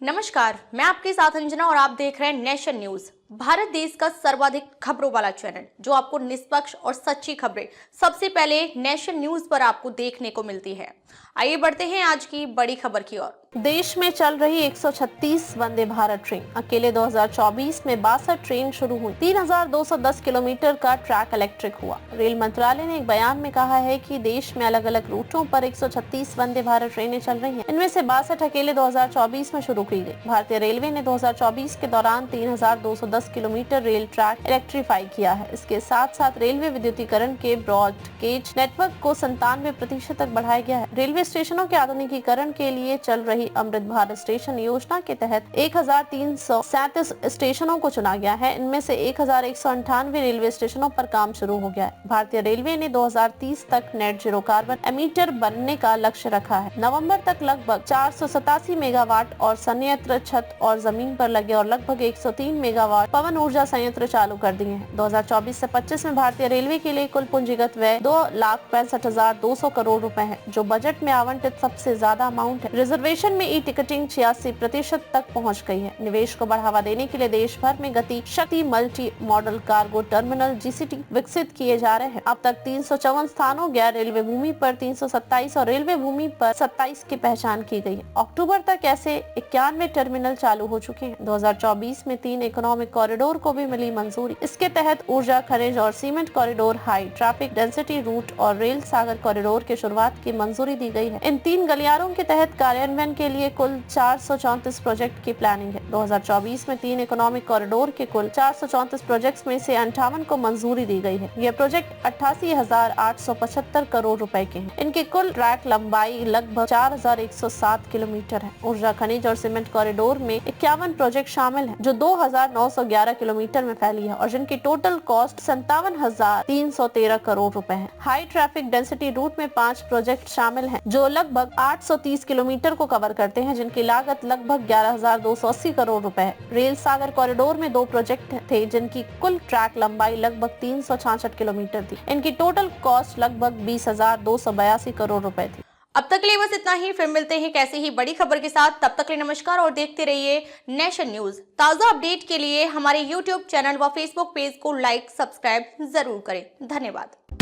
नमस्कार, मैं आपके साथ अंजना और आप देख रहे हैं नेशन न्यूज। भारत देश का सर्वाधिक खबरों वाला चैनल जो आपको निष्पक्ष और सच्ची खबरें सबसे पहले नेशन न्यूज पर आपको देखने को मिलती है। आइए बढ़ते हैं आज की बड़ी खबर की ओर। देश में चल रही 136 वंदे भारत ट्रेन, अकेले 2024 में 62 ट्रेन शुरू हुई। 3210 किलोमीटर का ट्रैक इलेक्ट्रिक हुआ। रेल मंत्रालय ने एक बयान में कहा है कि देश में अलग अलग रूटों पर 136 वंदे भारत ट्रेनें चल रही हैं। इनमें से 62 अकेले 2024 में शुरू की गई। भारतीय रेलवे ने 2024 के दौरान 3210 किलोमीटर रेल ट्रैक इलेक्ट्रीफाई किया है। इसके साथ साथ रेलवे विद्युतीकरण के ब्रॉड गेज नेटवर्क को 97% तक बढ़ाया गया है। रेलवे स्टेशनों के आधुनिकीकरण के लिए चल रही अमृत भारत स्टेशन योजना के तहत 1337 स्टेशनों को चुना गया है। इनमें से 1198 रेलवे स्टेशनों पर काम शुरू हो गया है। भारतीय रेलवे ने 2030 तक नेट जीरो कार्बन एमिटर बनने का लक्ष्य रखा है। नवंबर तक लगभग 487 मेगावाट और संयंत्र छत और जमीन पर लगे और लगभग 103 मेगावाट पवन ऊर्जा संयंत्र चालू कर दिए हैं। 2024 से 25 में भारतीय रेलवे के लिए कुल पूंजीगत व्यय 2,65,200 करोड़ रुपए है, जो बजट में आवंटित सबसे ज्यादा अमाउंट है। रिजर्वेशन में ई टिकटिंग 86% तक पहुंच गई है। निवेश को बढ़ावा देने के लिए देश भर में गति शक्ति multi modal cargo terminal (GCT) विकसित किए जा रहे हैं। अब तक 354 स्थानों, गैर रेलवे भूमि पर 327 और रेलवे भूमि पर 27 की पहचान की गई है। अक्टूबर तक ऐसे 91 टर्मिनल चालू हो चुके हैं। 2024 में 3 इकोनॉमिक कॉरिडोर को भी मिली मंजूरी। इसके तहत ऊर्जा, खनिज और cement corridor, high traffic density route और रेल सागर कॉरिडोर के शुरुआत की मंजूरी दी गई है। इन 3 गलियारों के तहत कार्यान्वयन के लिए कुल 434 प्रोजेक्ट की प्लानिंग है। 2024 में 3 इकोनॉमिक कॉरिडोर के कुल 434 प्रोजेक्ट्स में से 58 को मंजूरी दी गई है। ये प्रोजेक्ट 88,875 करोड़ रुपए के हैं। इनकी कुल ट्रैक लंबाई लगभग 4,107 किलोमीटर है। ऊर्जा, खनिज और सीमेंट कॉरिडोर में 51 प्रोजेक्ट शामिल है, जो 2,911 किलोमीटर में फैली है और जिनकी टोटल कॉस्ट 57,313 करोड़ रुपए है। हाई ट्रैफिक डेंसिटी रूट में 5 प्रोजेक्ट शामिल हैं, जो लगभग 830 किलोमीटर को कवर करते हैं, जिनकी लागत लगभग 11,280 करोड़ रुपए है। रेल सागर कॉरिडोर में 2 प्रोजेक्ट थे, जिनकी कुल ट्रैक लंबाई लगभग 366 किलोमीटर थी। इनकी टोटल कॉस्ट लगभग 20,282 करोड़ रुपए थी। अब तक के लिए बस इतना ही। फिर मिलते हैं कैसी ही बड़ी खबर के साथ। तब तक के लिए नमस्कार और देखते रहिए नेशन न्यूज। ताजा अपडेट के लिए हमारे यूट्यूब चैनल व फेसबुक पेज को लाइक, सब्सक्राइब जरूर करें। धन्यवाद।